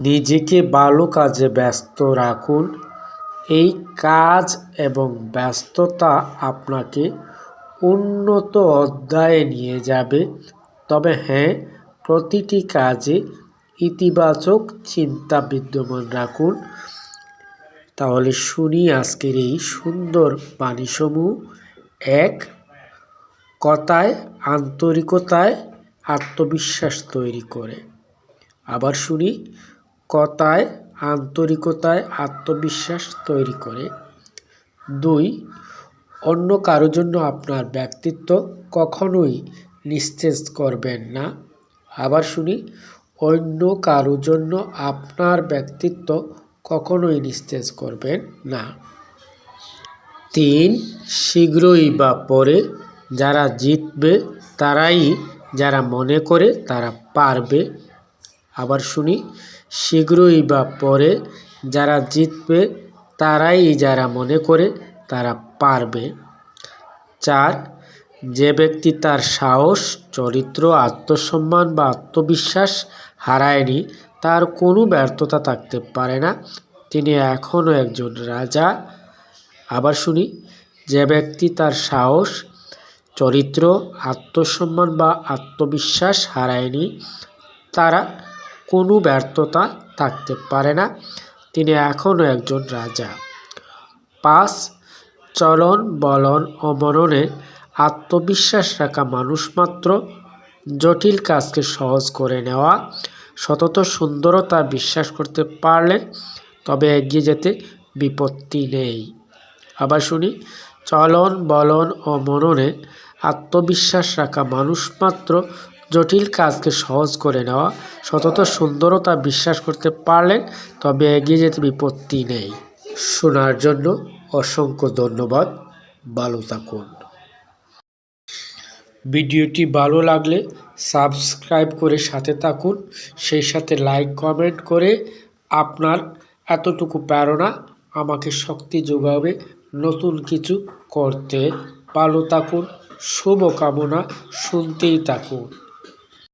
নিজেকে ভালো কাজে ব্যস্ত রাখুন। এই কাজ এবং ব্যস্ততা আপনাকে উন্নত অধ্যায়ে নিয়ে যাবে। তবে হ্যাঁ, প্রতিটি কাজে ইতিবাচক চিন্তা বিদ্যমান রাখুন। তাহলে শুনি আজকের এই সুন্দর বাণীসমূহ। ১. কথায় আন্তরিকতায় আত্মবিশ্বাস তৈরি করে। আবার শুনি, কথায় আন্তরিকতায় আত্মবিশ্বাস তৈরি করে। ২. অন্য কারো জন্য আপনার ব্যক্তিত্ব কখনোই নিস্তেজ করবেন না। আবার শুনি, অন্য কারো জন্য আপনার ব্যক্তিত্ব কখনোই নিস্তেজ করবেন না। ৩. শীঘ্রই বা পরে যারা জিতবে তারাই যারা মনে করে তারা পারবে। আবার শুনি, শীঘ্রই বা পরে যারা জিতবে তারাই যারা মনে করে তারা পারবে। ৪. যে ব্যক্তি তার সাহস, চরিত্র, আত্মসম্মান বা আত্মবিশ্বাস হারায়নি তার কোনো ব্যর্থতা থাকতে পারে না, তিনি এখনও একজন রাজা। আবার শুনি, যে ব্যক্তি তার সাহস, চরিত্র, আত্মসম্মান বা আত্মবিশ্বাস হারায়নি তারা কোনো ব্যর্থতা থাকতে পারে না, তিনি এখনও একজন রাজা। ৫. চলন বলন ও মননে আত্মবিশ্বাস রাখা মানুষ মাত্র জটিল কাজকে সহজ করে নেওয়া, সতত সুন্দরতা বিশ্বাস করতে পারলে তবে এগিয়ে যেতে বিপত্তি নেই। আবার শুনি, চলন বলন ও মননে আত্মবিশ্বাস রাখা মানুষ মাত্র জটিল কাজকে সহজ করে নেওয়া, সতত সুন্দরতা বিশ্বাস করতে পারলে তবে এগিয়ে যেতে বিপত্তি নেই। শোনার জন্য অসংখ্য ধন্যবাদ। ভালো থাকুন। ভিডিওটি ভালো লাগলে সাবস্ক্রাইব করে সাথে থাকুন, সেই সাথে লাইক কমেন্ট করে আপনার এতটুকু প্রেরণা আমাকে শক্তি যোগাবে নতুন কিছু করতে। ভালো থাকুন, শুভকামনা, শুনতেই থাকুন।